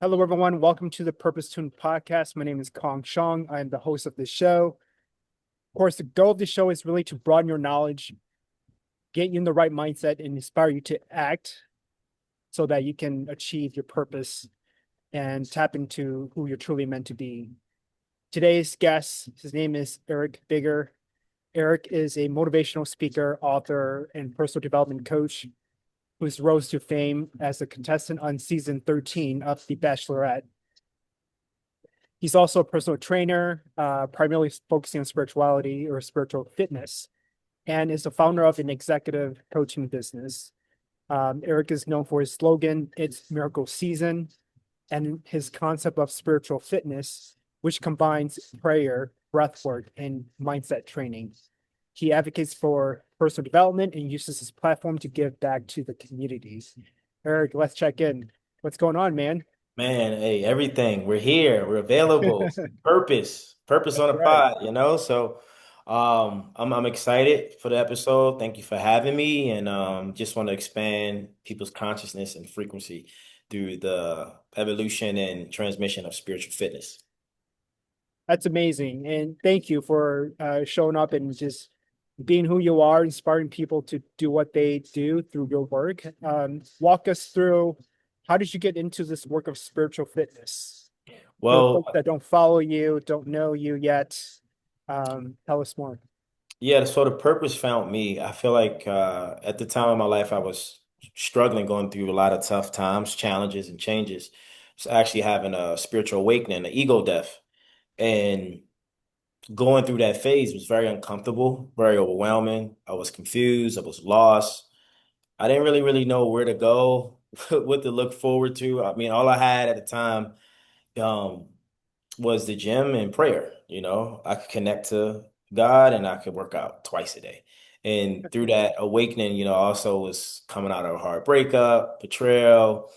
Hello, everyone. Welcome to the Purpose Tuned podcast. My name is Kong Shong. I am the host of this show. Of course, the goal of the show is really to broaden your knowledge, get you in the right mindset, and inspire you to act so that you can achieve your purpose and tap into who you're truly meant to be. Today's guest, his name is Eric Bigger. Eric is a motivational speaker, author, and personal development coach who's rose to fame as a contestant on season 13 of The Bachelorette. He's also a personal trainer, primarily focusing on spirituality or spiritual fitness, and is the founder of an executive coaching business. Eric is known for his slogan, "It's Miracle Season," and his concept of spiritual fitness, which combines prayer, breath work, and mindset training. He advocates for personal development and uses his platform to give back to the communities. Eric, let's check in. What's going on, man? Man, hey, everything. We're here. We're available. Purpose on That's the right. pod. I'm excited for the episode. Thank you for having me, and just want to expand people's consciousness and frequency through the evolution and transmission of spiritual fitness. That's amazing. And thank you for showing up and just being who you are, inspiring people to do what they do through your work. Walk us through, how did you get into this work of spiritual fitness? For the Well, folks that don't follow you, don't know you yet, tell us more. yeah, so the purpose found me. I feel like at the time of my life, I was struggling, going through a lot of tough times, challenges, and changes. So actually having a spiritual awakening, an ego death. And going through that phase was very uncomfortable, very overwhelming. I was confused. I was lost. I didn't really know where to go, what to look forward to. I mean, all I had at the time um, was the gym and prayer. I could connect to God and I could work out twice a day. And through that awakening, I also was coming out of a hard breakup, betrayal,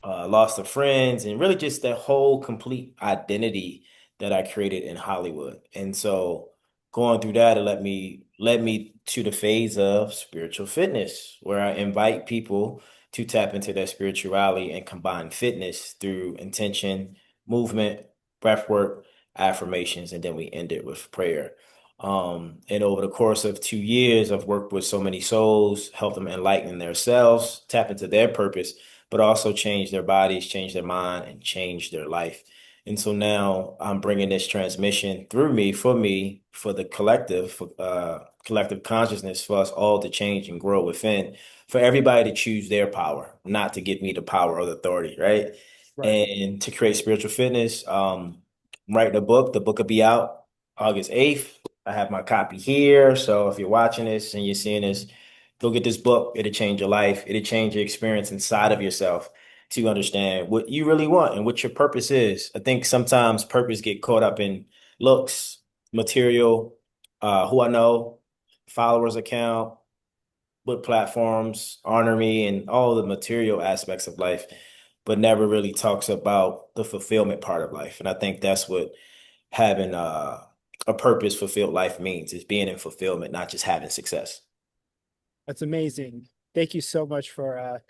loss of friends, and really just that whole complete identity that I created in Hollywood. And so going through that, it led me to the phase of spiritual fitness, where I invite people to tap into their spirituality and combine fitness through intention, movement, breath work, affirmations, and then we end it with prayer. And over the course of 2 years, I've worked with so many souls, helped them enlighten themselves, tap into their purpose, but also change their bodies, change their mind, and change their life. And so now I'm bringing this transmission through me, for the collective, for collective consciousness, for us all to change and grow within, for everybody to choose their power, not to give me the power or the authority, right? Right. And to create spiritual fitness, I'm writing a book. The book will be out August 8th. I have my copy here. So if you're watching this and you're seeing this, go get this book. It'll change your life. It'll change your experience inside of yourself to understand what you really want and what your purpose is. I think sometimes purpose get caught up in looks, material, who I know, followers account, what platforms honor me, and all the material aspects of life, but never really talks about the fulfillment part of life. And I think that's what having a purpose fulfilled life means, is being in fulfillment, not just having success. That's amazing. Thank you so much for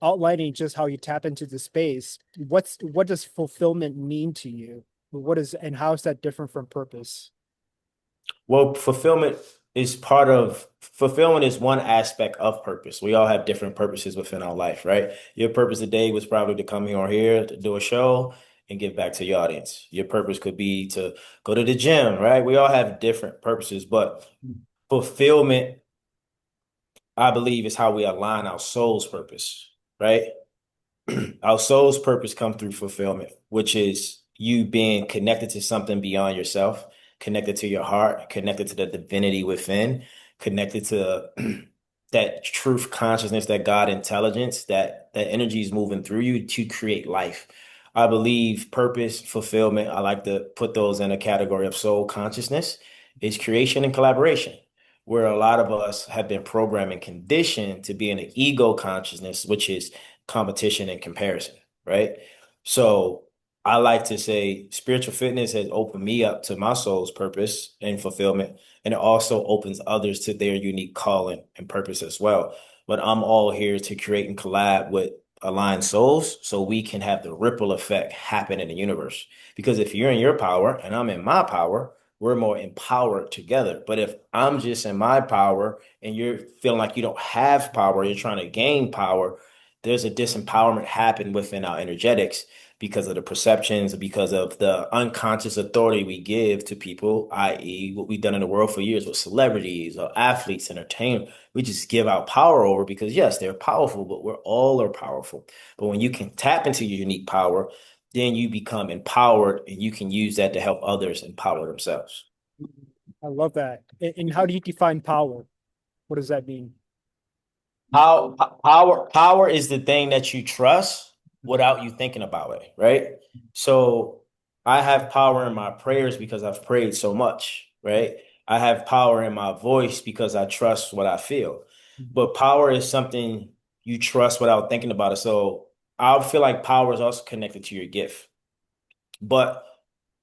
outlining just how you tap into the space. What does fulfillment mean to you? What is and how is that different from purpose? Well, fulfillment is one aspect of purpose. We all have different purposes within our life, right? Your purpose today was probably to come here to do a show and give back to your audience. Your purpose could be to go to the gym, right? We all have different purposes, but fulfillment, I believe, is how we align our soul's purpose, right? Our soul's purpose come through fulfillment, which is you being connected to something beyond yourself, connected to your heart, connected to the divinity within, connected to that truth consciousness, that God intelligence, that energy is moving through you to create life. I believe purpose, fulfillment, I like to put those in a category of soul consciousness, is creation and collaboration, where a lot of us have been programmed and conditioned to be in an ego consciousness, which is competition and comparison, right? So I like to say spiritual fitness has opened me up to my soul's purpose and fulfillment, and it also opens others to their unique calling and purpose as well. But I'm all here to create and collab with aligned souls so we can have the ripple effect happen in the universe. Because if you're in your power and I'm in my power, we're more empowered together. But if I'm just in my power and you're feeling like you don't have power, you're trying to gain power, there's a disempowerment happen within our energetics because of the perceptions, because of the unconscious authority we give to people, i.e., what we've done in the world for years with celebrities or athletes, entertainment. We just give out power over because, yes, they're powerful, but we're all are powerful. But when you can tap into your unique power, then you become empowered and you can use that to help others empower themselves. I love that. And how do you define power? What does that mean? Power is the thing that you trust without you thinking about it, right? So I have power in my prayers because I've prayed so much, right? I have power in my voice because I trust what I feel. But power is something you trust without thinking about it. So I feel like power is also connected to your gift. But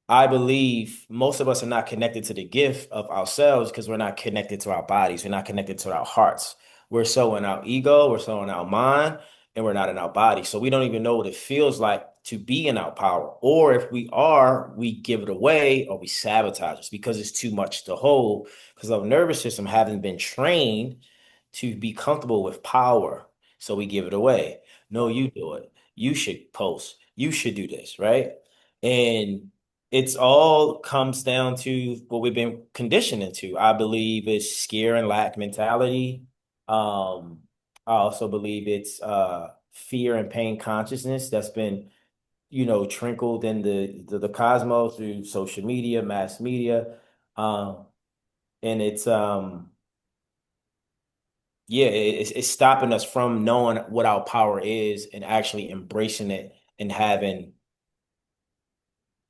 I believe most of us are not connected to the gift of ourselves because we're not connected to our bodies. We're not connected to our hearts. We're so in our ego, we're so in our mind, and we're not in our body. So we don't even know what it feels like to be in our power. Or if we are, we give it away or we sabotage it because it's too much to hold because our nervous system hasn't been trained to be comfortable with power. So we give it away. No, you do it. You should post. You should do this, right? And it's all comes down to what we've been conditioned into. I believe it's scare and lack mentality. I also believe it's fear and pain consciousness that's been, trickled in the cosmos through social media, mass media. Um, and it's yeah, it's stopping us from knowing what our power is and actually embracing it and having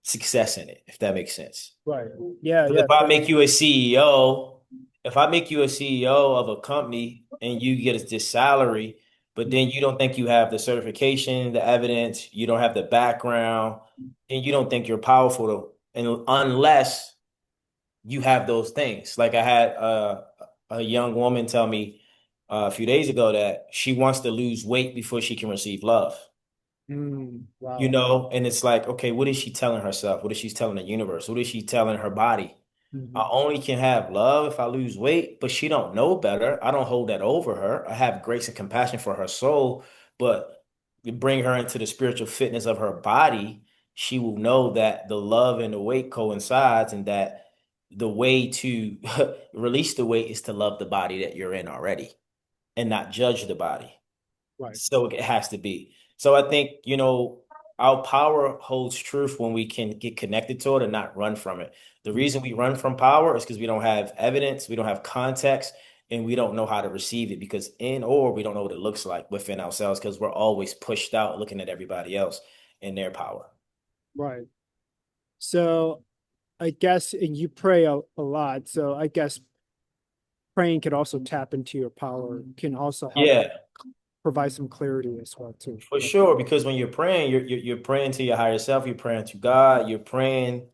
success in it, if that makes sense. Right. Yeah, Because yeah. if I make you a CEO, if I make you a CEO of a company and you get this salary, but then you don't think you have the certification, the evidence, you don't have the background, and you don't think you're powerful and unless you have those things. Like I had a young woman tell me a few days ago that she wants to lose weight before she can receive love. Wow. And it's like, okay, what is she telling herself? What is she telling the universe? What is she telling her body? I Mhm. only can have love if I lose weight, but she don't know better. I don't hold that over her. I have grace and compassion for her soul, but you bring her into the spiritual fitness of her body, she will know that the love and the weight coincides and that the way to release the weight is to love the body that you're in already and not judge the body. Right. So it has to be. So I think, our power holds truth when we can get connected to it and not run from it. The reason we run from power is because we don't have evidence, we don't have context, and we don't know how to receive it because we don't know what it looks like within ourselves because we're always pushed out looking at everybody else and their power. Right. So I guess, and you pray a lot. So I guess praying can also tap into your power, can also help Yeah, provide some clarity as well too. for sure. Because when you're praying, you're praying to your higher self, you're praying to God, you're praying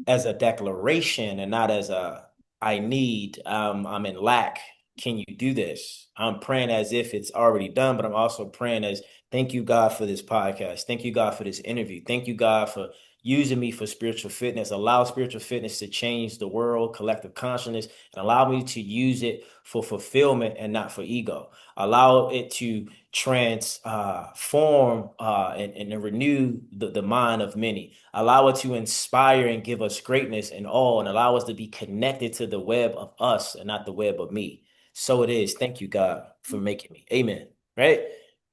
as a declaration and not as a I need, I'm in lack. Can you do this? I'm praying as if it's already done, but I'm also praying as thank you, God, for this podcast. Thank you, God, for this interview. Thank you, God, for using me for spiritual fitness. Allow spiritual fitness to change the world, collective consciousness, and allow me to use it for fulfillment and not for ego. Allow it to transform and renew the mind of many. Allow it to inspire and give us greatness and all, and allow us to be connected to the web of us and not the web of me. So it is. Thank you, God, for making me. Amen. Right?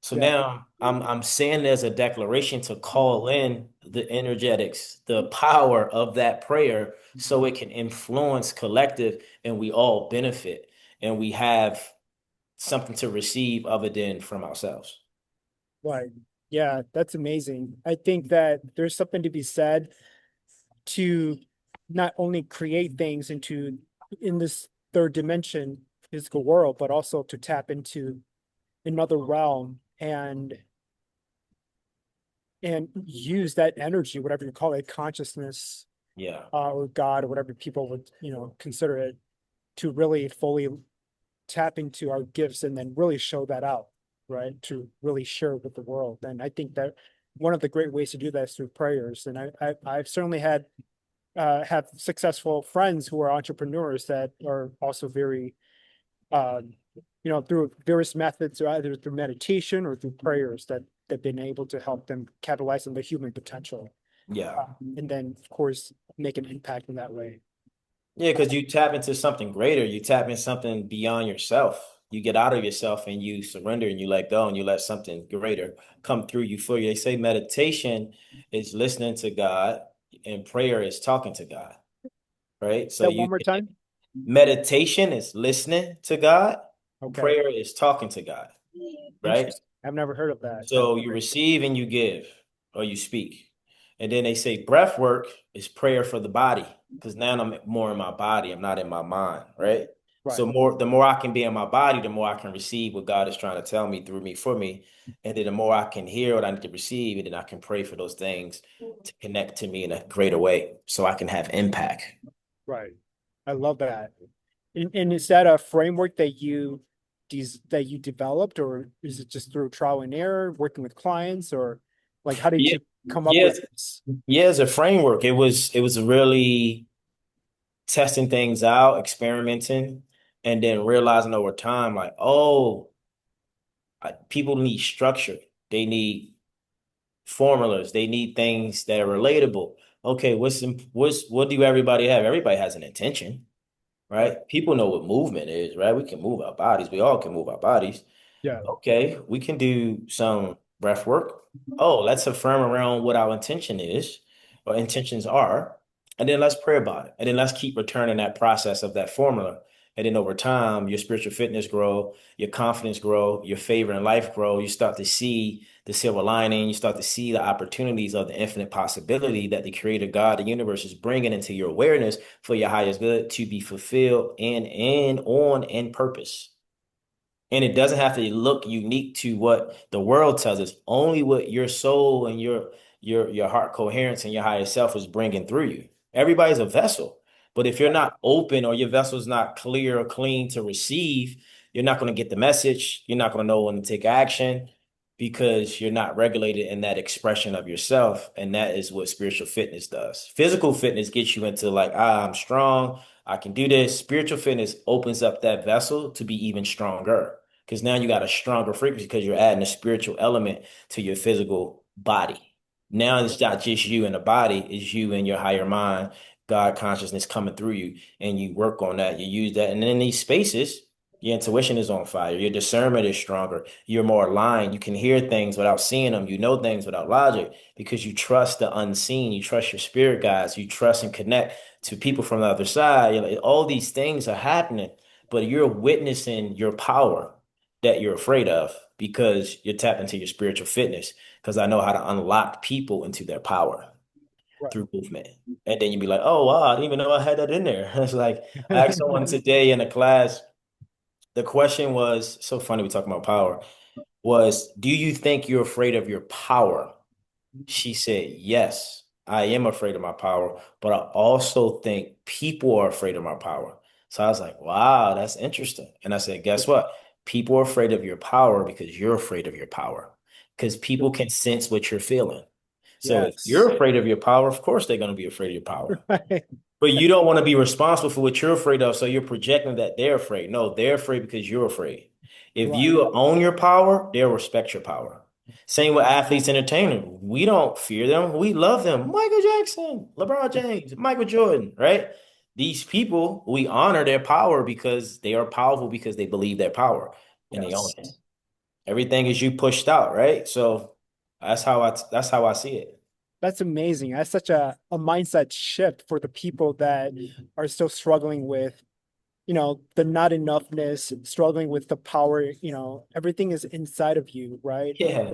So Yeah. now I'm saying there's a declaration to call in the energetics, the power of that prayer so it can influence collective and we all benefit and we have something to receive other than from ourselves. Right. Yeah, that's amazing. I think that there's something to be said to not only create things in this third dimension physical world, but also to tap into another realm and use that energy, whatever you call it, consciousness, Yeah. or God, or whatever people would, consider it, to really fully tap into our gifts and then really show that out. right? To really share with the world. And I think that one of the great ways to do that is through prayers. And I've certainly have successful friends who are entrepreneurs that are also very, um, through various methods, or either through meditation or through prayers that have been able to help them capitalize on their human potential, Yeah. and then of course make an impact in that way. Yeah, because you tap into something greater. You tap into something beyond yourself. You get out of yourself and you surrender and you let go and you let something greater come through you for you. They say meditation is listening to God and prayer is talking to God, right? So That you one more time. meditation is listening to God, Okay. prayer is talking to God, right? Interesting. I've never heard of that. That's So you great. receive and you give, or you speak. And then they say breath work is prayer for the body, because now I'm more in my body, I'm not in my mind, right? So Right. the more I can be in my body, the more I can receive what God is trying to tell me through me for me. And then the more I can hear what I need to receive, and then I can pray for those things to connect to me in a greater way so I can have impact. Right. I love that. And is that a framework that that you developed, or is it just through trial and error, working with clients, or like how did Yeah, you come up with yes, this? yeah, as a framework, it was really testing things out, experimenting, and then realizing over time, like, oh, people need structure. They need formulas. They need things that are relatable. Okay, what do everybody have? Everybody has an intention, Right. right? People know what movement is, right? We can move our bodies. We all can move our bodies. Yeah. Okay, we can do some breath work. Oh, let's affirm around what our intention is or intentions are, and then let's pray about it. And then let's keep returning that process of that formula. And then over time, your spiritual fitness grow, your confidence grow, your favor in life grow. You start to see the silver lining. You start to see the opportunities of the infinite possibility that the creator God, the universe is bringing into your awareness for your highest good to be fulfilled in on in purpose. And it doesn't have to look unique to what the world tells us. Only what your soul and your heart coherence and your higher self is bringing through you. Everybody's a vessel, but if you're Right. not open or your vessel's not clear or clean to receive, you're not going to get the message. You're not going to know when to take action because you're not regulated in that expression of yourself. And that is what spiritual fitness does. Physical fitness gets you into like, I'm strong. I can do this. Spiritual fitness opens up that vessel to be even stronger because now you got a stronger frequency because you're adding a spiritual element to your physical body. Now it's not just you and the body, it's you and your higher mind, God consciousness coming through you, and you work on that. You use that. And then in these spaces, your intuition is on fire. Your discernment is stronger. You're more aligned. You can hear things without seeing them. You know things without logic because you trust the unseen. You trust your spirit guides. You trust and connect to people from the other side. You know, all these things are happening, but you're witnessing your power that you're afraid of because you're tapped into your spiritual fitness. Because I know how to unlock people into their power Right. through movement. And then you'd be like, oh, wow, I didn't even know I had that in there. It's like, I asked someone today in a class, the question was so funny, we talking about power, was, do you think you're afraid of your power? She said, yes, I am afraid of my power, but I also think people are afraid of my power. So I was like, wow, that's interesting. And I said, guess what? People are afraid of your power because you're afraid of your power, because people can sense what you're feeling. So if you're Yes. afraid of your power, of course they're going to be afraid of your power. Right. But you don't want to be responsible for what you're afraid of, so you're projecting that they're afraid. No, they're afraid because you're afraid. If Right. you own your power, they'll respect your power. Same with athletes, entertainers. We don't fear them. We love them. Michael Jackson, LeBron James, Michael Jordan, right? These people, we honor their power because they are powerful because they believe their power and they own Yes. it. Everything is you pushed out, right? So that's how I see it. That's amazing. That's such a mindset shift for the people that are still struggling with, the not enoughness, struggling with the power, everything is inside of you, right? Yeah,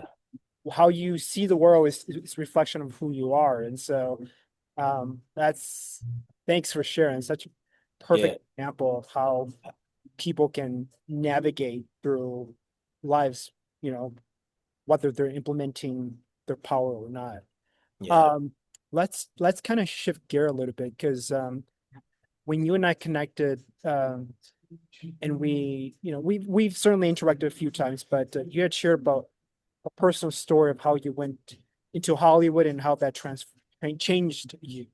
How you see the world is reflection of who you are. And so that's thanks for sharing. Such a yeah, perfect example of how people can navigate through lives, you know, whether they're implementing their power or not. yeah, Um, let's kind of shift gear a little bit because when you and I connected, and we've certainly interacted a few times, but you had shared about a personal story of how you went into Hollywood and how that changed you.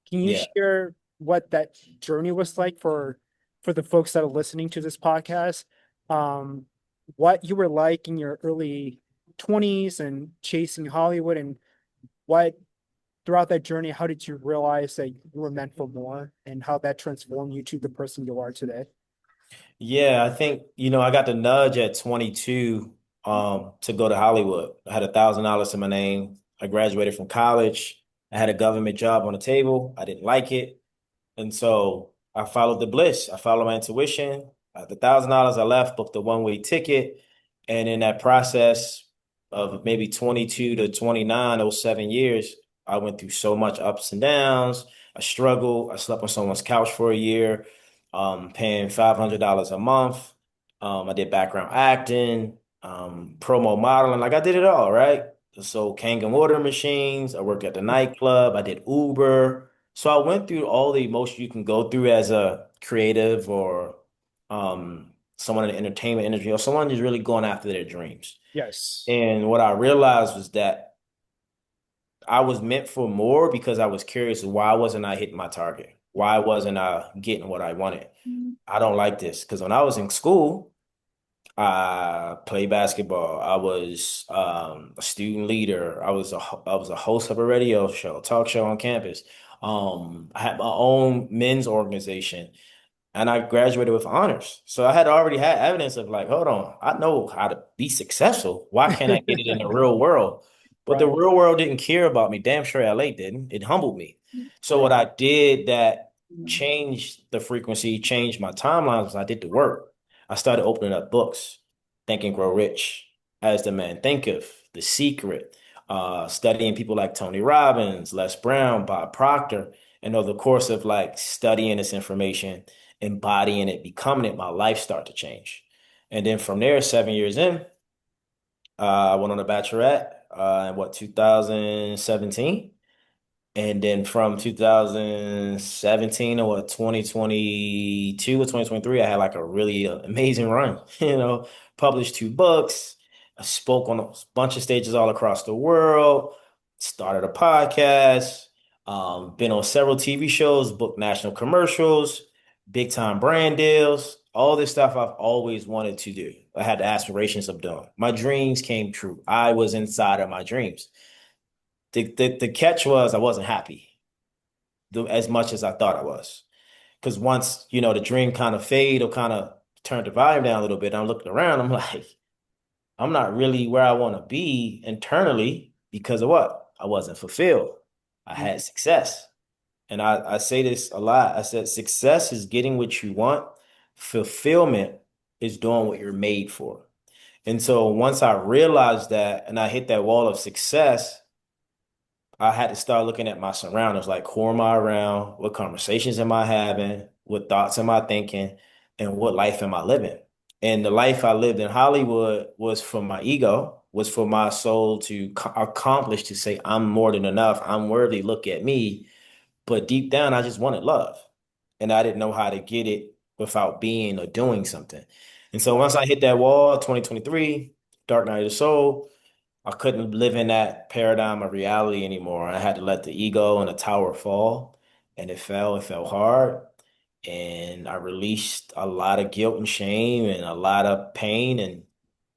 Can you Yeah. share what that journey was like for the folks that are listening to this podcast? Um, what you were like in your early 20s and chasing Hollywood, and what throughout that journey, how did you realize that you were meant for more, and how that transformed you to the person you are today? Yeah, I think, I got the nudge at 22 to go to Hollywood. I had $1,000 to my name. I graduated from college. I had a government job on the table. I didn't like it. And so I followed the bliss. I followed my intuition. The $1,000 I left, booked a one-way ticket. And in that process of maybe 22 to 29, those 7 years, I went through so much ups and downs. I struggled. I slept on someone's couch for a year, paying $500 a month. I did background acting, promo modeling. Like I did it all, right? So Kangen water machines. I worked at the nightclub. I did Uber. So I went through all the emotions you can go through as a creative or someone in the entertainment industry or someone who's really going after their dreams. Yes. And what I realized was that I was meant for more because I was curious why wasn't I hitting my target? Why wasn't I getting what I wanted? I don't like this because when I was in school, I played basketball. I was a student leader. I was a host of a radio show, talk show on campus. I had my own men's organization, and I graduated with honors. So I had already had evidence of like, hold on, I know how to be successful. Why can't I get it in the real world? But the Right. real world didn't care about me. Damn sure LA didn't. It humbled me. So what Right. I did that changed the frequency, changed my timelines was I did the work. I started opening up books, Think and Grow Rich, As the Man Thinketh, The Secret, studying people like Tony Robbins, Les Brown, Bob Proctor. And over the course of like studying this information, embodying it, becoming it, my life started to change. And then from there, 7 years in, I went on a bachelorette in 2017. And then from 2017 or what, 2022 or 2023, I had like a really amazing run, published two books. I spoke on a bunch of stages all across the world, started a podcast, been on several TV shows, booked national commercials, big time brand deals, all this stuff I've always wanted to do. I had the aspirations of doing. My dreams came true. I was inside of my dreams. The catch was I wasn't happy as much as I thought I was. Because once, the dream kind of fade or kind of turned the volume down a little bit, I'm looking around, I'm like, I'm not really where I want to be internally because of what? I wasn't fulfilled. I had success. And I say this a lot. I said, success is getting what you want. Fulfillment is doing what you're made for. And so once I realized that and I hit that wall of success, I had to start looking at my surroundings, like who am I around? What conversations am I having? What thoughts am I thinking? And what life am I living? And the life I lived in Hollywood was for my ego, was for my soul to accomplish, to say, I'm more than enough. I'm worthy. Look at me. But deep down, I just wanted love. And I didn't know how to get it without being or doing something. And so once I hit that wall, 2023, Dark Night of the Soul, I couldn't live in that paradigm of reality anymore. I had to let the ego and the tower fall, and it fell hard. And I released a lot of guilt and shame and a lot of pain and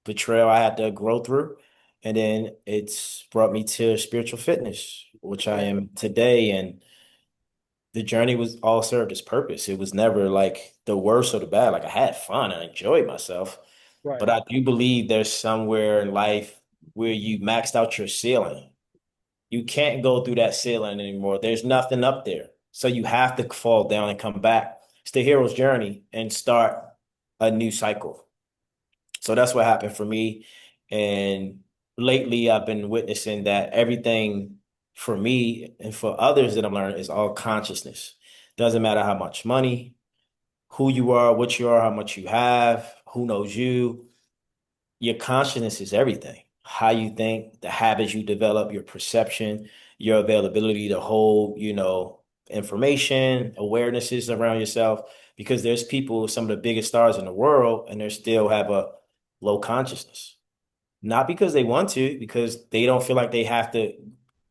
betrayal I had to grow through. And then it's brought me to spiritual fitness, which I Right. am today. And the journey was all served its purpose. It was never like the worst or the bad. Like I had fun and I enjoyed myself. But Right. I do believe there's somewhere in life where you maxed out your ceiling. You can't go through that ceiling anymore. There's nothing up there. So you have to fall down and come back. It's the hero's journey and start a new cycle. So that's what happened for me. And lately, I've been witnessing that everything for me and for others that I'm learning is all consciousness. Doesn't matter how much money, who you are, what you are, how much you have, who knows you. Your consciousness is everything. How you think, the habits you develop, your perception, your availability to hold, information, awarenesses around yourself. because there's people, some of the biggest stars in the world, and they still have a low consciousness. Not because they want to, because they don't feel like they have to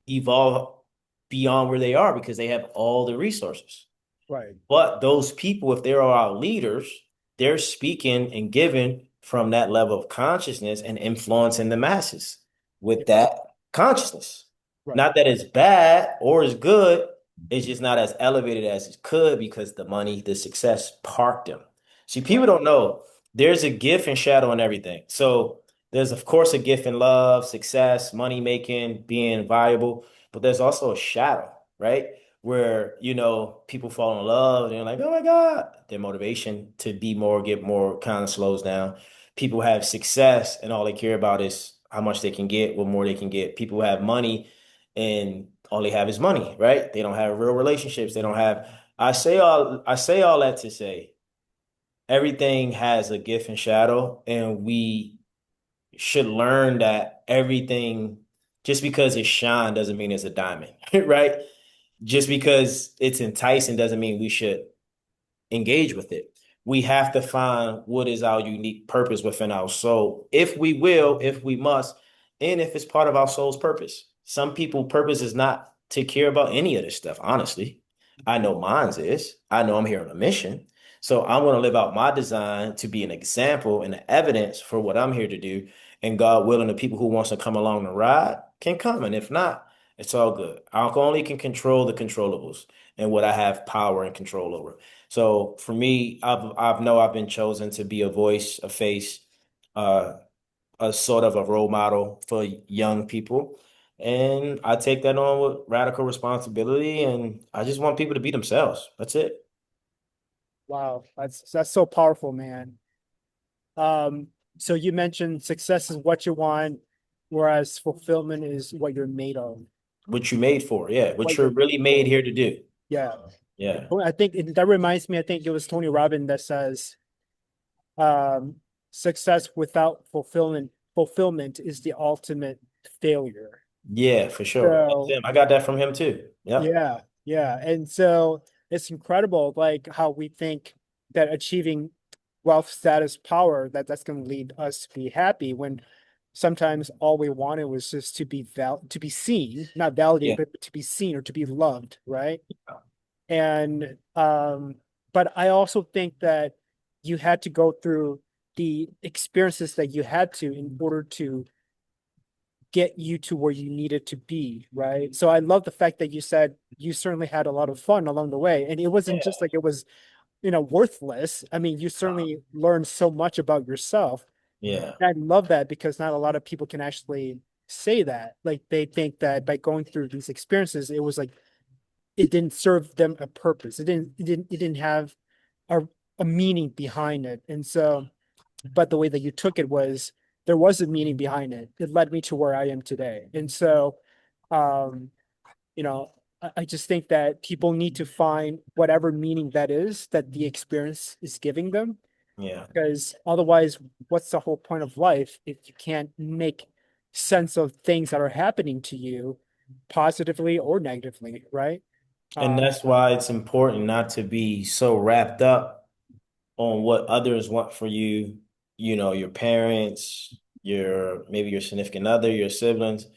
evolve beyond where they are because they have all the resources. Right. But those people, if they're our leaders, they're speaking and giving from that level of consciousness and influencing the masses with Yes. that consciousness. Right. Not that it's bad or it's good, it's just not as elevated as it could because the money, the success parked them. See, people Right. don't know there's a gift and shadow in everything. So there's, of course, a gift in love, success, money making, being viable, but there's also a shadow, right? Where people fall in love and they're like, oh my God, their motivation to be more, get more kind of slows down. People have success and all they care about is how much they can get, what more they can get. People have money and all they have is money, right? They don't have real relationships. They don't have I say all that to say everything has a gift and shadow, and we should learn that everything, just because it's shine doesn't mean it's a diamond, right? Just because it's enticing doesn't mean we should engage with it. We have to find what is our unique purpose within our soul, if we will, if we must, and if it's part of our soul's purpose. Some people' purpose is not to care about any of this stuff, honestly. I know mine's is. I know I'm here on a mission. So I'm going to live out my design to be an example and an evidence for what I'm here to do. And God willing, the people who wants to come along the ride can come. And if not, it's all good. I only can control the controllables and what I have power and control over. So for me, I've been chosen to be a voice, a face, uh, a sort of a role model for young people. And I take that on with radical responsibility, and I just want people to be themselves. That's it. Wow. That's so powerful, man. Um, so you mentioned success is what you want, whereas fulfillment is what you're made of. What you made for, yeah. What What you're you're really made made for. here to do. Yeah. Yeah. I think that reminds me, I think it was Tony Robbins that says, um, success without fulfillment is the ultimate failure. Yeah, for sure. That's So him. I got that from him too. Yeah. yeah, yeah. And so it's incredible, like how we think that achieving wealth, status, power, that's going to lead us to be happy when sometimes all we wanted was just to be seen, not validated, Yeah. but to be seen or to be loved, right? And but I also think that you had to go through the experiences that you had to in order to get you to where you needed to be, right? So I love the fact that you said you certainly had a lot of fun along the way. And it wasn't just Yeah. like it was, worthless. I mean, you certainly learned so much about yourself. Yeah. And I love that because not a lot of people can actually say that. Like they think that by going through these experiences, it was like it didn't serve them a purpose. It didn't have a, a meaning behind it. And so, but the way that you took it was there was a meaning behind it. It led me to where I am today. And so, um, I just think that people need to find whatever meaning that is that the experience is giving them, Yeah. because otherwise, what's the whole point of life if you can't make sense of things that are happening to you positively or negatively, right? And Um, that's why it's important not to be so wrapped up on what others want for you, your parents, maybe your significant other, your siblings.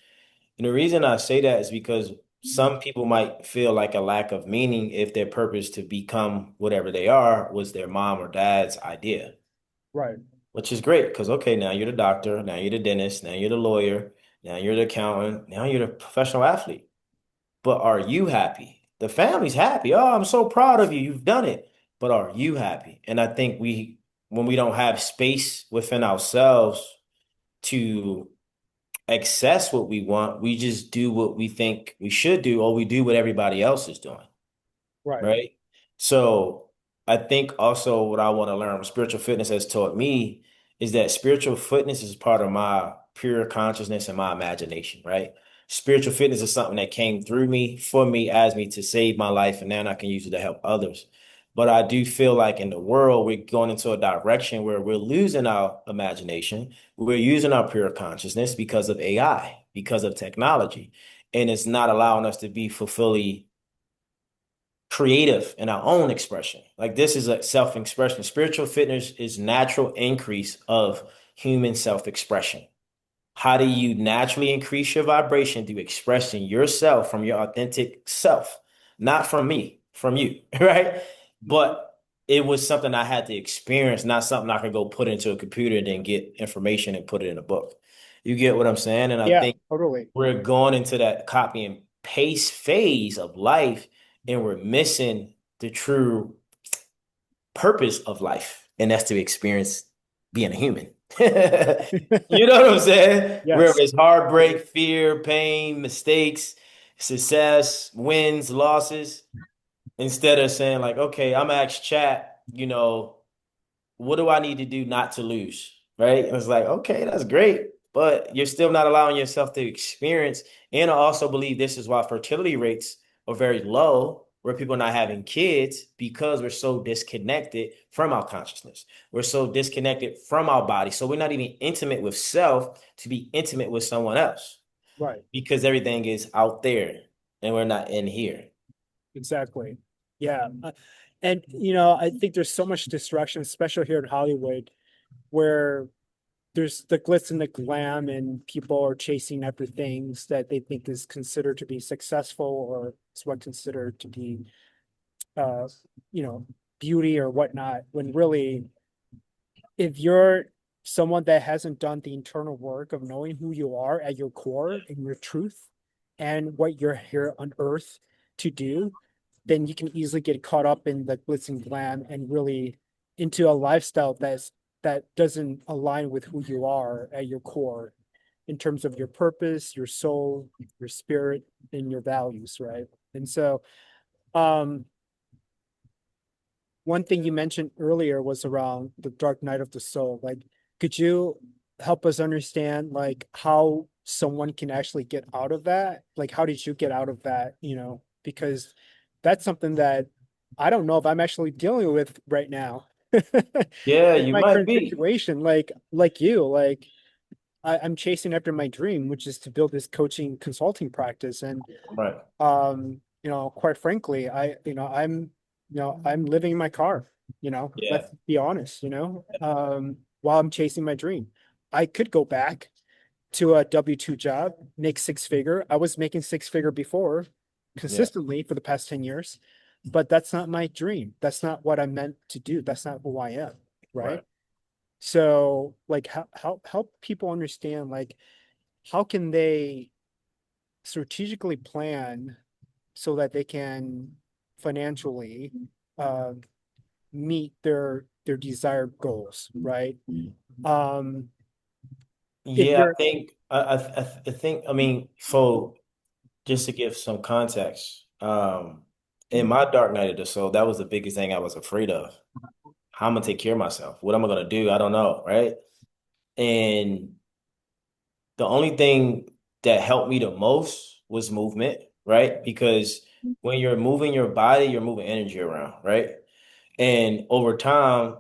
And the reason I say that is because some people might feel like a lack of meaning if their purpose to become whatever they are was their mom or dad's idea, right, which is great because, okay, now you're the doctor, now you're the dentist, now you're the lawyer, now you're the accountant, now you're the professional athlete. But are you happy? The family's happy. Oh, I'm so proud of you. You've done it. But are you happy? And I think when we don't have space within ourselves to access what we want, we just do what we think we should do, or we do what everybody else is doing, right, right? So I think also what I want to learn, what spiritual fitness has taught me, is that spiritual fitness is part of my pure consciousness and my imagination, right? Spiritual fitness is something that came through me, for me, as me to save my life, and now I can use it to help others. But I do feel like in the world, we're going into a direction where we're losing our imagination. We're using our pure consciousness because of AI, because of technology. And it's not allowing us to be fully creative in our own expression. Like this is a self-expression. Spiritual fitness is natural increase of human self-expression. How do you naturally increase your vibration through expressing yourself from your authentic self? Not from me, from you, right? But it was something I had to experience, not something I could go put into a computer and then get information and put it in a book. You get what I'm saying? And I Yeah, think totally. we're going into that copy and paste phase of life, and we're missing the true purpose of life, and that's to experience being a human. You know what I'm saying? Where Yes. it's heartbreak, fear, pain, mistakes, success, wins, losses, instead of saying, like, okay, I'm gonna ask chat, what do I need to do not to lose? Right? And it's like, okay, that's great, but you're still not allowing yourself to experience. And I also believe this is why fertility rates are very low, where people are not having kids because we're so disconnected from our consciousness. We're so disconnected from our body. So we're not even intimate with self to be intimate with someone else Right. because everything is out there and we're not in here. Exactly. Yeah. And I think there's so much distraction, especially here in Hollywood, where there's the glitz and the glam, and people are chasing after things that they think is considered to be successful, or is what considered to be, uh, you know, beauty or whatnot. When really, if you're someone that hasn't done the internal work of knowing who you are at your core and your truth and what you're here on earth to do, then you can easily get caught up in the glitz and glam and really into a lifestyle that doesn't align with who you are at your core in terms of your purpose, your soul, your spirit, and your values, right? And so, um, one thing you mentioned earlier was around the dark night of the soul. Like, could you help us understand like how someone can actually get out of that? Like, how did you get out of that? Because that's something that I don't know if I'm actually dealing with right now. Yeah, In you my might current be. situation, like you, like I'm chasing after my dream, which is to build this coaching consulting practice. And Right. quite frankly, I'm living in my car, Yeah. let's be honest, while I'm chasing my dream. I could go back to a W-2 job, make six figure. I was making six figure before Yeah. consistently for the past 10 years, but that's not my dream. That's not what I'm meant to do. That's not who I am. Right. Right. So like how help people understand like how can they strategically plan so that they can financially uh, meet their desired goals, right? Um, if Yeah, I you're think I think I mean, so just to give some context, in my dark night of the soul, that was the biggest thing I was afraid of. How I'm gonna take care of myself. What am I gonna do? I don't know, right? And the only thing that helped me the most was movement, right? Because when you're moving your body, you're moving energy around, right? And over time,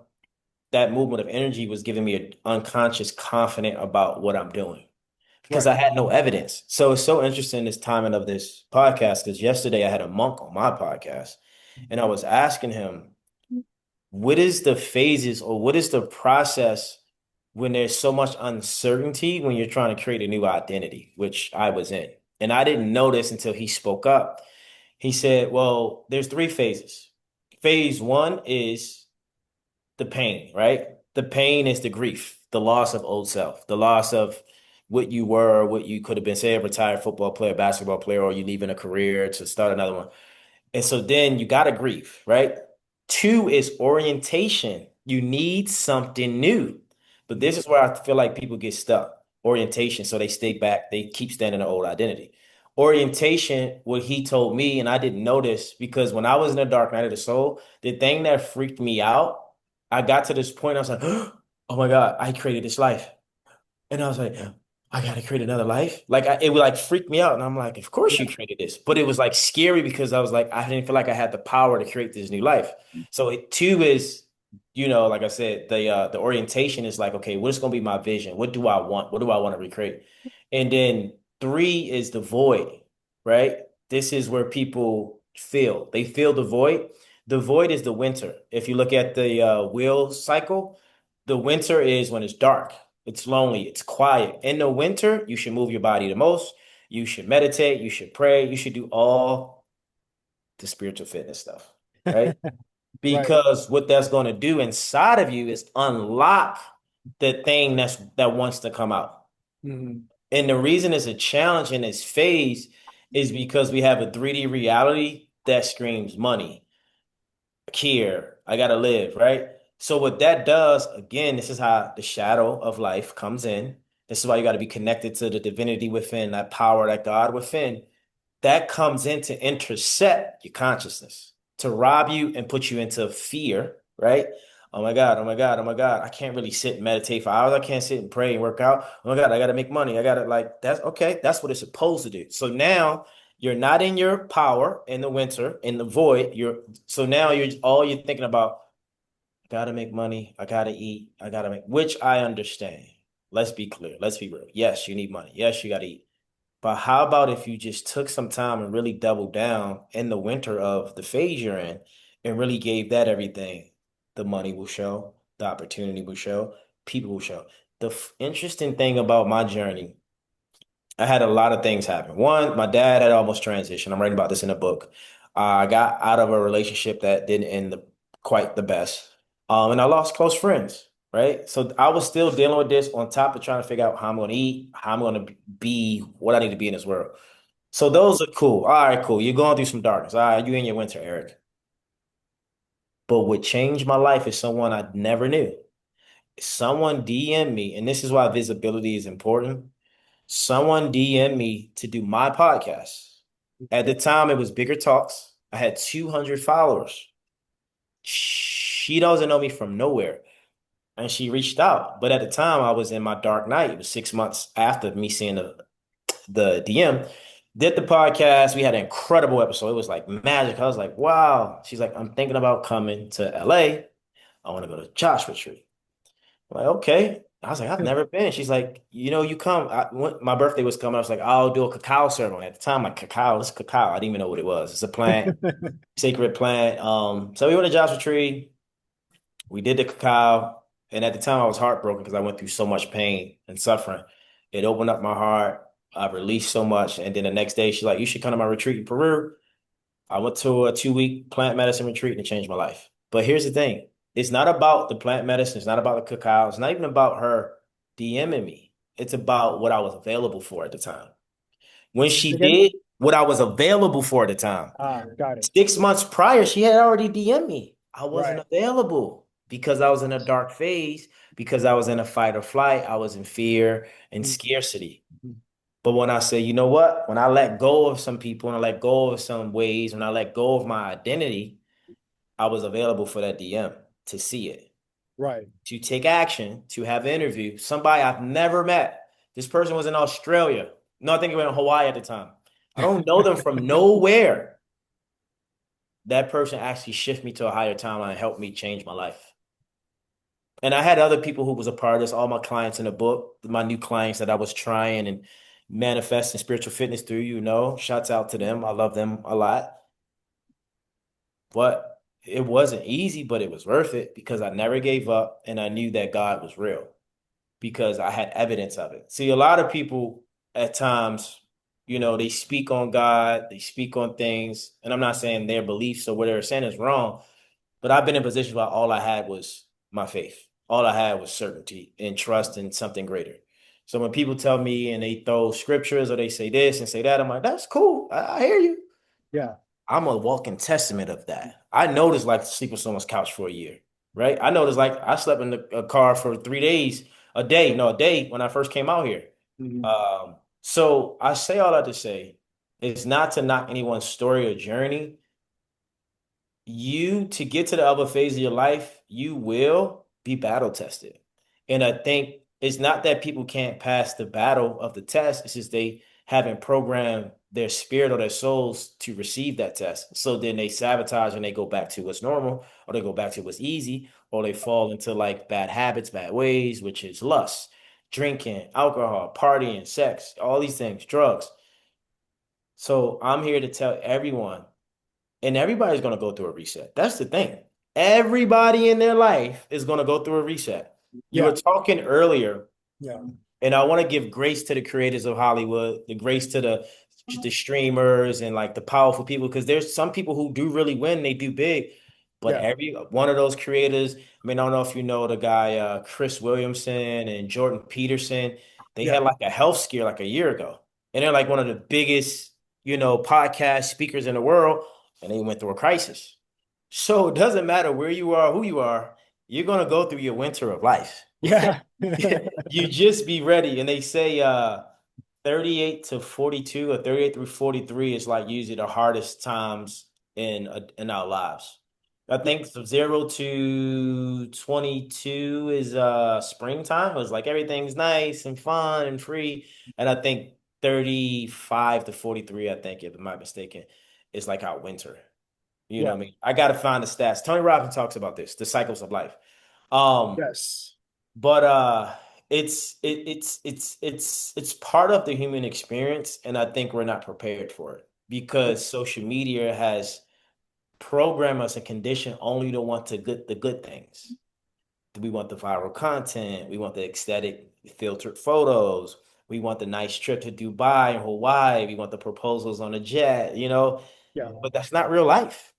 that movement of energy was giving me an unconscious confident about what I'm doing because right, I had no evidence. So it's so interesting this timing of this podcast because yesterday I had a monk on my podcast and I was asking him, what is the phases or what is the process when there's so much uncertainty when you're trying to create a new identity, which I was in. And I didn't know this until he spoke up. He said, well, there's three phases. Phase one is the pain, right? The pain is the grief, the loss of old self, the loss of what you were, what you could have been, say, a retired football player, basketball player, or you leaving a career to start another one. And so then you got to grieve, right? Two is orientation. You need something new. But this is where I feel like people get stuck. Orientation. So they stay back, they keep standing in the old identity. Orientation, what he told me, and I didn't notice because when I was in the dark night of the soul, the thing that freaked me out, I got to this point, I was like, oh my God, I created this life. And I was like, I gotta create another life. Like it would like freak me out. And I'm like, of course you yeah, created this. But it was like scary because I was like, I didn't feel like I had the power to create this new life. So two is, like I said, the orientation is like, okay, what's gonna be my vision? What do I want? What do I want to recreate? And then three is the void, right? This is where people feel. They feel the void. The void is the winter. If you look at the wheel cycle, the winter is when it's dark, it's lonely, it's quiet. In the winter, you should move your body the most. You should meditate, you should pray, you should do all the spiritual fitness stuff, right? Right. Because what that's going to do inside of you is unlock the thing that wants to come out. Hmm. And the reason it's a challenge in this phase is because we have a 3D reality that screams money, care, I gotta live, right? So what that does, again, this is how the shadow of life comes in. This is why you got to be connected to the divinity within, that power, that God within. That comes in to intercept your consciousness, to rob you and put you into fear, right? Oh my God, oh my God, oh my God. I can't really sit and meditate for hours. I can't sit and pray and work out. Oh my God, I gotta make money. I gotta like that's okay. That's what it's supposed to do. So now you're not in your power in the winter, in the void. So now you're thinking about, I gotta make money, I gotta eat, I gotta make, which I understand. Let's be clear, let's be real. Yes, you need money. Yes, you gotta eat. But how about if you just took some time and really doubled down in the winter of the phase you're in and really gave that everything? The money will show, the opportunity will show, people will show. The interesting thing about my journey, I had a lot of things happen. One, my dad had almost transitioned. I'm writing about this in a book. I got out of a relationship that didn't end quite the best. And I lost close friends, right? So I was still dealing with this on top of trying to figure out how I'm going to eat, how I'm going to be, what I need to be in this world. So those are cool. All right, cool. You're going through some darkness. All right, you in your winter, Eric. But what changed my life is someone I never knew. Someone DM me, and this is why visibility is important. Someone DM me to do my podcast. At the time, it was Bigger Talks. I had 200 followers. She doesn't know me from nowhere. And she reached out. But at the time, I was in my dark night. It was 6 months after me seeing the DM. Did the podcast. We had an incredible episode. It was like magic. I was like, wow. She's like, I'm thinking about coming to LA. I want to go to Joshua Tree. I'm like, okay. I was like, I've never been. She's like, you come. My birthday was coming. I was like, I'll do a cacao ceremony. At the time, like cacao, it's cacao. I didn't even know what it was. It's a plant, sacred plant. So we went to Joshua Tree. We did the cacao. And at the time, I was heartbroken because I went through so much pain and suffering. It opened up my heart. I released so much. And then the next day, she's like, you should come to my retreat in Peru. I went to a 2 week plant medicine retreat and it changed my life. But here's the thing. It's not about the plant medicine. It's not about the cacao. It's not even about her DMing me. It's about what I was available for at the time. When she Again? did what I was available for at the time, Ah, got it. 6 months prior, she had already DM'd me. I wasn't Right. available because I was in a dark phase, because I was in a fight or flight. I was in fear and scarcity. Mhm. But when I say, you know what? When I let go of some people and I let go of some ways, when I let go of my identity, I was available for that DM to see it, Right. to take action, to have an interview. Somebody I've never met. This person was in Australia. No, I think it was in Hawaii at the time. I don't know them from nowhere. That person actually shifted me to a higher timeline and helped me change my life. And I had other people who was a part of this, all my clients in the book, my new clients that I was trying and manifesting spiritual fitness through, shouts out to them. I love them a lot. But it wasn't easy, but it was worth it because I never gave up and I knew that God was real because I had evidence of it. See, a lot of people at times, they speak on God, they speak on things, and I'm not saying their beliefs or what they're saying is wrong, but I've been in positions where all I had was my faith. All I had was certainty and trust in something greater. So when people tell me and they throw scriptures or they say this and say that, I'm like, that's cool. I hear you. Yeah. I'm a walking testament of that. I noticed like sleep on someone's couch for a year, right? I noticed like I slept in a car for 3 days, a day when I first came out here. Mhm. So I say all that to say is not to knock anyone's story or journey. You to get to the other phase of your life, you will be battle tested. And I think it's not that people can't pass the battle of the test, it's just they haven't programmed their spirit or their souls to receive that test. So then they sabotage and they go back to what's normal, or they go back to what's easy, or they fall into like bad habits, bad ways, which is lust, drinking, alcohol, partying, sex, all these things, drugs. So I'm here to tell everyone And everybody's going to go through a reset. That's the thing. Everybody in their life is going to go through a reset. You were Yeah, talking earlier, yeah, and I want to give grace to the creators of Hollywood, the grace to the streamers and like the powerful people, because there's some people who do really win, they do big. But yeah, every one of those creators, I mean, I don't know if you know the guy Chris Williamson and Jordan Peterson, they yeah, had like a health scare like a year ago. And they're like one of the biggest, podcast speakers in the world, and they went through a crisis. So it doesn't matter where you are, who you are, you're gonna go through your winter of life. yeah, You just be ready. And they say 38 to 42 or 38 through 43 is like usually the hardest times in our lives. I think from 0 to 22 is springtime. It's like everything's nice and fun and free. And I think 35 to 43, I think, if I'm not mistaken, is like our winter. You know yeah, what I mean? I gotta find the stats. Tony Robbins talks about this, the cycles of life. Um, yes, but it's part of the human experience, and I think we're not prepared for it yeah, because social media has programmed us and conditioned only to want the good things. We want the viral content, we want the aesthetic filtered photos, we want the nice trip to Dubai and Hawaii, we want the proposals on a jet. yeah, But that's not real life.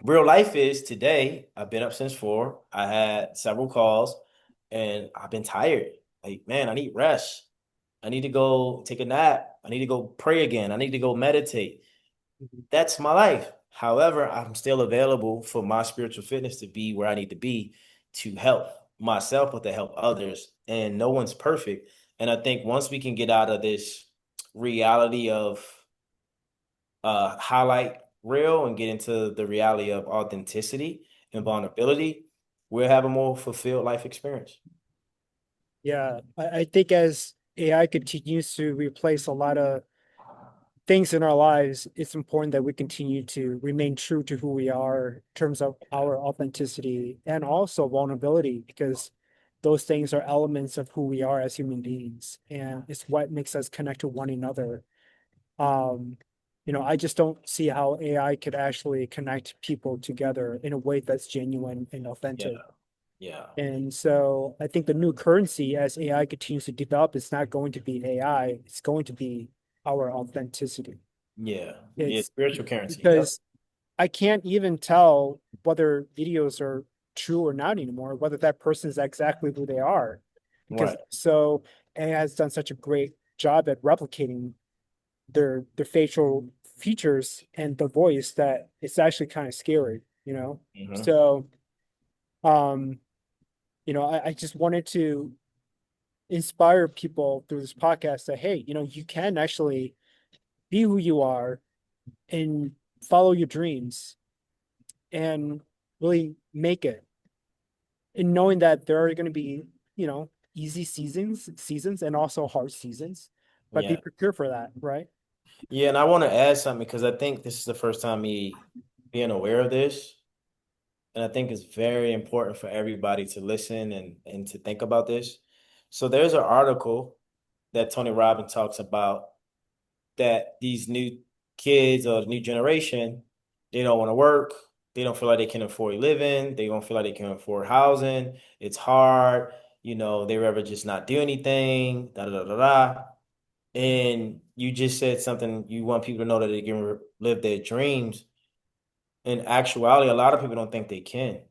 Real life is today, I've been up since 4. I had several calls and I've been tired. Like, man, I need rest. I need to go take a nap. I need to go pray again. I need to go meditate. mhm, That's my life. However, I'm still available for my spiritual fitness to be where I need to be to help myself, but to help others. And no one's perfect. And I think once we can get out of this reality of highlight real and get into the reality of authenticity and mhm. vulnerability, we'll have a more fulfilled life experience. Yeah. I think as AI continues to replace a lot of things in our lives, it's important that we continue to remain true to who we are in terms of our authenticity and also vulnerability, because those things are elements of who we are as human beings, and it's what makes us connect to one another. Um, I just don't see how AI could actually connect people together in a way that's genuine and Yeah, authentic. yeah, And so I think the new currency as AI continues to develop, it's not going to be AI, it's going to be our authenticity. yeah, yeah. It's Spiritual currency. Yep. because I can't even tell whether videos are true or not anymore, whether that person is exactly who they are. Because Right. so AI has done such a great job at replicating their facial features and the voice that it's actually kind of scary. Hmm. So um, I just wanted to inspire people through this podcast that, hey, you can actually be who you are and follow your dreams and really make it. And knowing that there are going to be, easy seasons and also hard seasons, but be Yeah. prepared for that, right? Yeah, and I want to add something because I think this is the first time me being aware of this. And I think it's very important for everybody to listen and to think about this. So there's an article that Tony Robbins talks about that these new kids or the new generation, they don't want to work. They don't feel like they can afford living. They don't feel like they can afford housing. It's hard. They rather just not do anything. Da da da da da. And you just said something. You want people to know that they can live their dreams. In actuality, a lot of people don't think they can.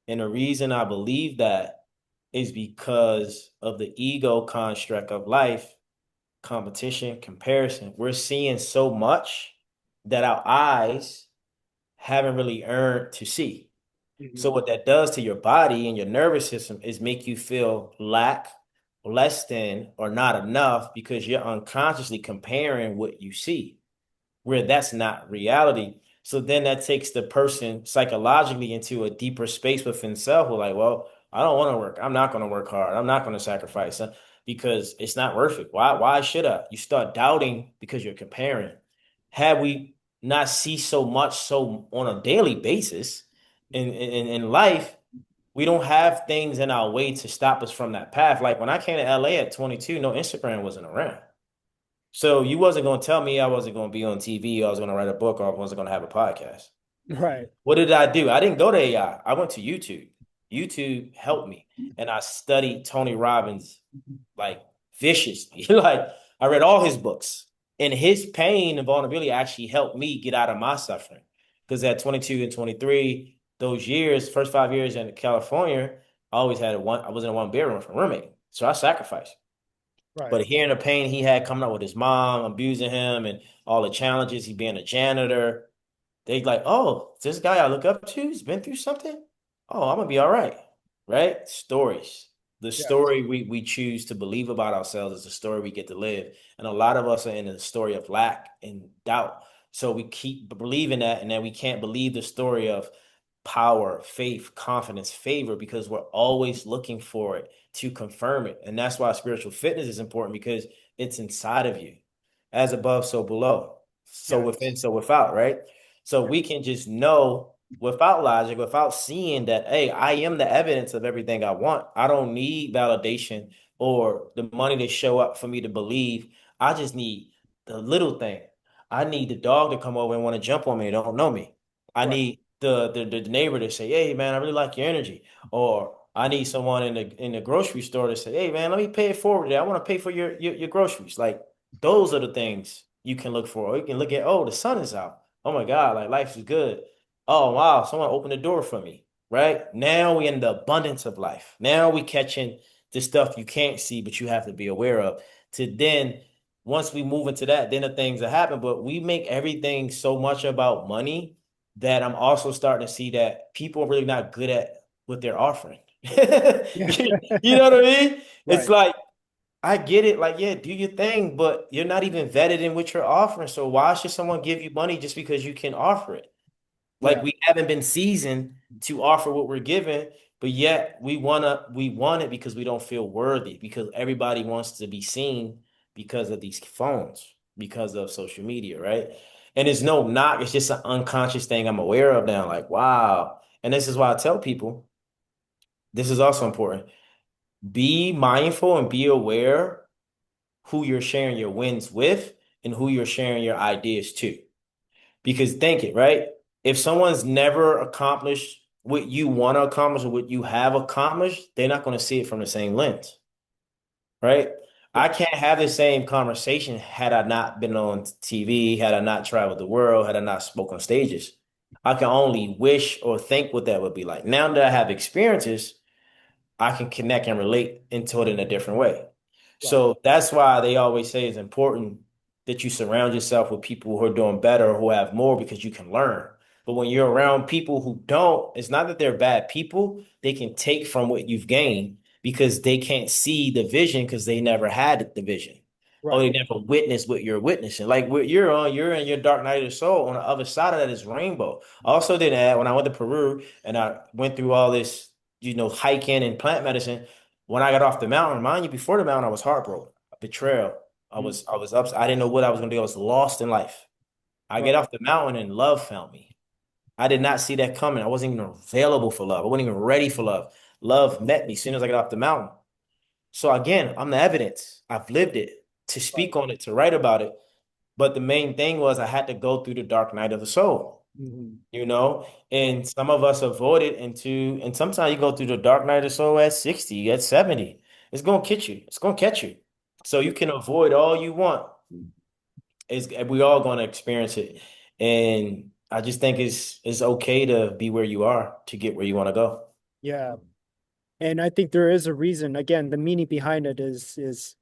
And the reason I believe that is because of the ego construct of life, competition, comparison. We're seeing so much that our eyes haven't really earned to see. So Mhm. what that does to your body and your nervous system is make you feel lack, less than, or not enough because you're unconsciously comparing what you see where that's not reality. So then that takes the person psychologically into a deeper space within self. We're like, well, I don't want to work. I'm not going to work hard. I'm not going to sacrifice because it's not worth it. Why should I? You start doubting because you're comparing. Had we not see so much so on a daily basis in life, we don't have things in our way to stop us from that path. Like when I came to LA at 22, no Instagram wasn't around. So you wasn't going to tell me I wasn't going to be on TV, or I was going to write a book, or I wasn't going to have a podcast. Right. What did I do? I didn't go to AI. I went to YouTube. YouTube helped me, and I studied Tony Robbins like viciously. Like I read all his books, and his pain and vulnerability actually helped me get out of my suffering. Because at 22 and 23, those years, first 5 years in California, I always had a one. I was in a one bedroom with a roommate, so I sacrificed. Right. But hearing the pain he had coming up with his mom abusing him and all the challenges, he being a janitor, they like, oh, this guy I look up to, he's been through something. Oh, I'm gonna be all right. Right? Stories. The Yes. story we choose to believe about ourselves is the story we get to live. And a lot of us are in a story of lack and doubt. So we keep believing that, and then we can't believe the story of power, faith, confidence, favor, because we're always looking for it to confirm it. And that's why spiritual fitness is important because it's inside of you. As above, so below. So Yes. within, so without, right? So Yeah. we can just know without logic, without seeing that, hey, I am the evidence of everything I want. I don't need validation or the money to show up for me to believe. I just need the little thing. I need the dog to come over and want to jump on me and don't know me. I Right. need the neighbor to say, "Hey man, I really like your energy." Or I need someone in the grocery store to say, "Hey man, let me pay it forward today. I want to pay for your groceries." Like those are the things you can look for. Or you can look at, oh, the sun is out. Oh my God, like life is good. Oh wow, someone opened the door for me. Right? Now we in the abundance of life. Now we catching the stuff you can't see, but you have to be aware of. To then once we move into that, then the things that happen. But we make everything so much about money that I'm also starting to see that people are really not good at what they're offering. Yeah. You know what I mean? It's Right. like, I get it, like, yeah, do your thing, but you're not even vetted in what you're offering. So why should someone give you money just because you can offer it? Like Yeah. we haven't been seasoned to offer what we're given, but yet we want it because we don't feel worthy, because everybody wants to be seen because of these phones, because of social media, right? And it's no knock, it's just an unconscious thing I'm aware of now. Like, wow. And this is why I tell people this is also important. Be mindful and be aware who you're sharing your wins with and who you're sharing your ideas to. Because think it, right? If someone's never accomplished what you want to accomplish or what you have accomplished, they're not going to see it from the same lens, right? I Yes. can't have the same conversation had I not been on TV, had I not traveled the world, had I not spoken on stages. I can only wish or think what that would be like. Now that I have experiences, I can connect and relate into it in a different way. Right. So that's why they always say it's important that you surround yourself with people who are doing better or who have more because you can learn. But when you're around people who don't, it's not that they're bad people. They can take from what you've gained because they can't see the vision because they never had the vision. Or Right. they never witnessed what you're witnessing. Like what you're on, you're in your dark night of the soul. On the other side of that is rainbow. I also did that when I went to Peru and I went through all this, hiking and plant medicine. When I got off the mountain, mind you, before the mountain, I was heartbroken, betrayal. Mm. I was up. I didn't know what I was gonna do. I was lost in life. I get Right. off the mountain and love found me. I did not see that coming. I wasn't even available for love. I wasn't even ready for love. Love met me as soon as I got off the mountain. So again, I'm the evidence. I've lived it to Right. speak on it, to write about it. But the main thing was I had to go through the dark night of the soul, Mhm. Right. and some of us avoid it and sometimes you go through the dark night of the soul at 60, at 70. It's gonna catch you. It's gonna catch you. So you can avoid all you want. We all gonna experience it. And I just think it's okay to be where you are to get where you want to go. Yeah. And I think there is a reason. Again, the meaning behind it is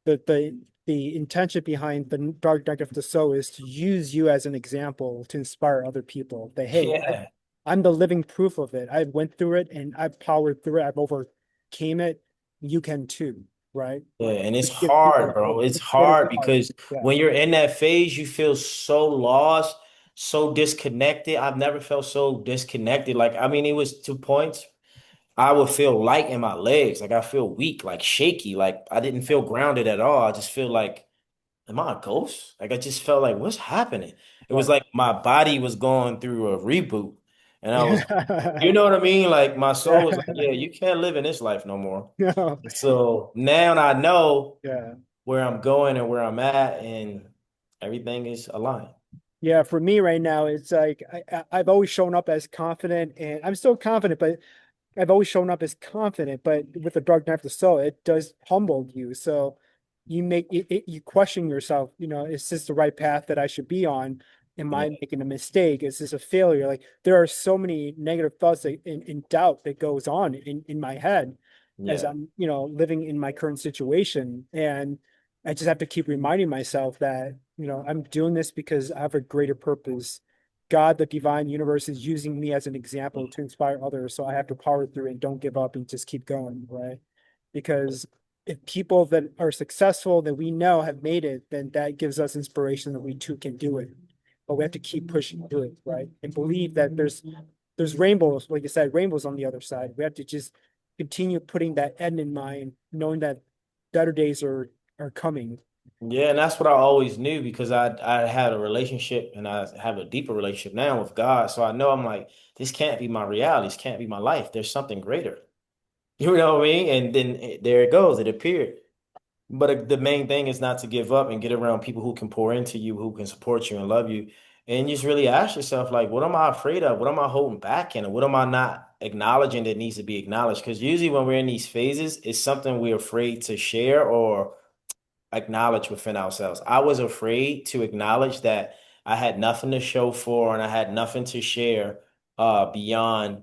the intention behind the dark night of the soul is to use you as an example to inspire other people. That hey, Yeah. I'm the living proof of it. I went through it and I've powered through it. I've overcame it. You can too, right? Yeah, and it's Which gives people hard, bro. hope. It's It is hard hard. because Yeah. when you're in that phase, you feel so lost, so disconnected. I've never felt so disconnected. Like, I mean, it was 2 points. I would feel light in my legs. Like, I feel weak, like shaky. Like, I didn't feel grounded at all. I just feel like, am I a ghost? Like, I just felt like, what's happening? It was Right. like my body was going through a reboot. And I was, Yeah. you know what I mean? Like, my soul was like, Yeah. yeah, you can't live in this life no more. No. So now I know. Yeah. where I'm going and where I'm at, and everything is aligned. Yeah, for me right now, it's like I've always shown up as confident, and I'm still confident, but I've always shown up as confident. But with the dark night of the soul, it does humble you. So you question yourself. Is this the right path that I should be on? Am Yeah, I making a mistake? Is this a failure? Like there are so many negative thoughts and doubt that goes on in my head as yeah, I'm, living in my current situation. And I just have to keep reminding myself that, I'm doing this because I have a greater purpose. God, the divine universe, is using me as an example to inspire others. So I have to power through and don't give up and just keep going, right? Because if people that are successful that we know have made it, then that gives us inspiration that we too can do it. But we have to keep pushing through it, right? And believe that there's rainbows, like you said, rainbows on the other side. We have to just continue putting that end in mind, knowing that better days are coming. yeah. And that's what I always knew because I had a relationship and I have a deeper relationship now with God. So I know I'm like, this can't be my reality. This can't be my life. There's something greater. You know what I mean? And then there it goes. It appeared. But the main thing is not to give up and get around people who can pour into you, who can support you and love you. And just really ask yourself, like, what am I afraid of? What am I holding back in? What am I not acknowledging that needs to be acknowledged? Because usually when we're in these phases, it's something we're afraid to share or acknowledge within ourselves. I was afraid to acknowledge that I had nothing to show for and I had nothing to share beyond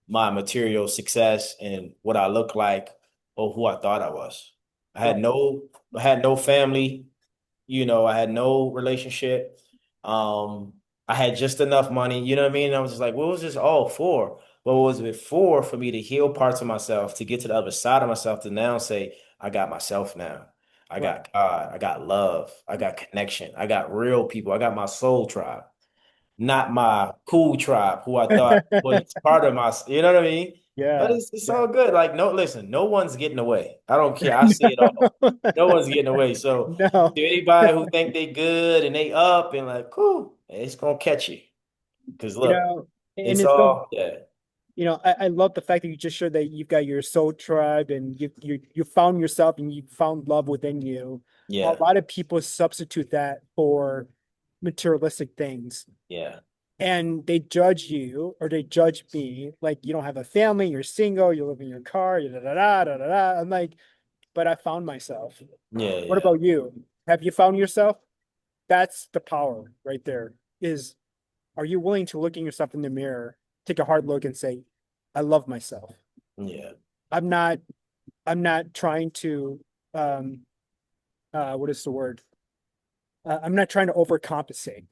my material success and what I look like or who I thought I was. I had Right. no I had no family, I had no relationship. Um, I had just enough money, you know what I mean? And I was just like, what was this all for? What was it for me to heal parts of myself, to get to the other side of myself, to now say, I got myself now. I Right. got God, I got love, I got connection, I got real people, I got my soul tribe, not my cool tribe who I thought was part of my, you know what I mean? But Yeah. it's Yeah. all good. Like, no, listen, no one's getting away. I don't care. I see it all. No. No one's getting away. So No. to anybody who think they good and they up and like, cool, it's gonna catch you. Because You look, know, and it's it's so, all yeah, I love the fact that you just showed that you've got your soul tribe and you found yourself and you found love within you. A yeah, lot of people substitute that for materialistic things, yeah, and they judge you or they judge me like you don't have a family, you're single, you live in your car, da da da da da da. I'm like, but I found myself. yeah, What yeah, about you? Have you found yourself? That's the power right there. Is Are you willing to look at yourself in the mirror, take a hard look and say, I love myself. yeah. I'm not I'm not trying to um what is the word? I'm not trying to overcompensate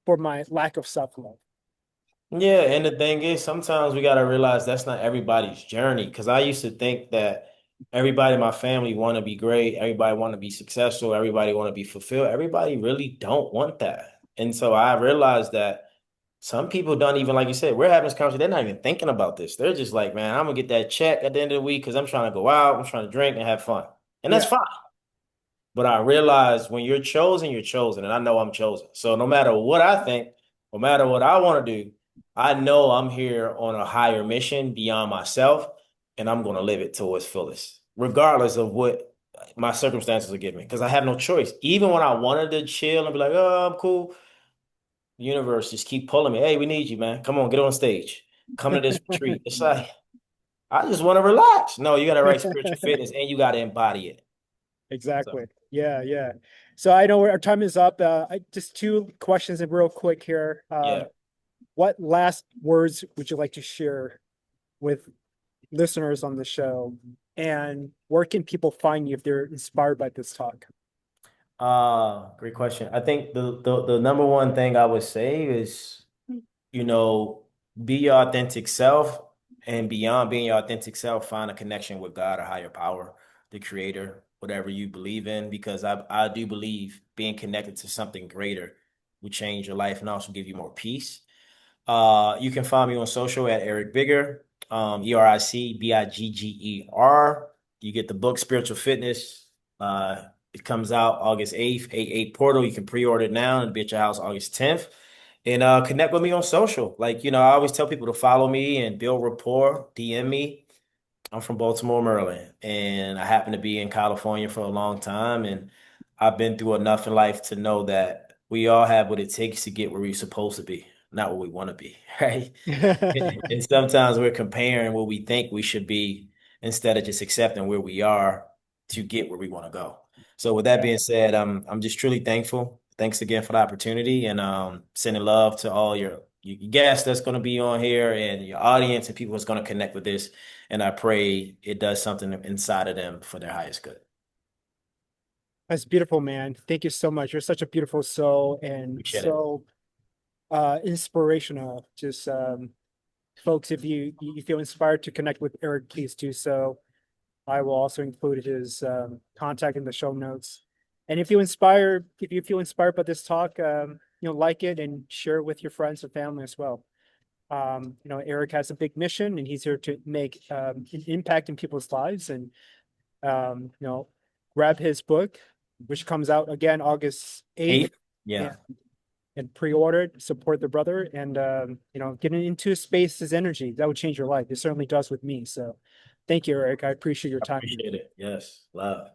for my lack of self-love. Yeah, and the thing is, sometimes we gotta realize that's not everybody's journey. Because I used to think that everybody in my family want to be great, everybody want to be successful, everybody want to be fulfilled. Everybody really don't want that. And so I realized that some people don't even, like you said, we're having this conversation. They're not even thinking about this. They're just like, man, I'm gonna get that check at the end of the week because I'm trying to go out, I'm trying to drink and have fun, and that's Yeah, fine. But I realize when you're chosen, you're chosen. And I know I'm chosen. So no matter what I think, no matter what I want to do, I know I'm here on a higher mission beyond myself. And I'm going to live it to its fullest, regardless of what my circumstances are giving me. Because I have no choice. Even when I wanted to chill and be like, oh, I'm cool, the universe just keep pulling me. Hey, we need you, man. Come on, get on stage. Come to this retreat. It's like, I just want to relax. No, you got to write spiritual fitness and you got to embody it. So, exactly. Yeah, yeah. So I know our time is up. Just two questions and real quick here. yeah. What last words would you like to share with listeners on the show? And where can people find you if they're inspired by this talk? Great question. I think the number one thing I would say is, you know, be your authentic self, and beyond being your authentic self, find a connection with God or higher power, the creator, whatever you believe in, because I do believe being connected to something greater will change your life and also give you more peace. You can find me on social at Eric Bigger, EricBigger. You get the book Spiritual Fitness. It comes out August 8th, 8 portal. You can pre-order it now and be at your house August 10th. And connect with me on social. Like, I always tell people to follow me and build rapport, DM me. I'm from Baltimore, Maryland, and I happen to be in California for a long time. And I've been through enough in life to know that we all have what it takes to get where we're supposed to be, not where we want to be, right? And sometimes we're comparing what we think we should be instead of just accepting where we are to get where we want to go. So with that Yeah. being said, I'm just truly thankful. Thanks again for the opportunity and sending love to all your guests that's going to be on here and your audience and people that's going to connect with this. And I pray it does something inside of them for their highest good. That's beautiful, man. Thank you so much. You're such a beautiful soul and Appreciate it. so inspirational. Just folks, if you feel inspired to connect with Eric, please do so. I will also include his contact in the show notes. And if you feel inspired by this talk, like it and share it with your friends and family as well. Eric has a big mission and he's here to make an impact in people's lives. And um, you know, grab his book, which comes out again August 8th. Eight. Yeah. And pre-order it, support the brother, and getting into space is energy. That would change your life. It certainly does with me. So thank you, Eric. I appreciate your I time. appreciate it. Yes. Love.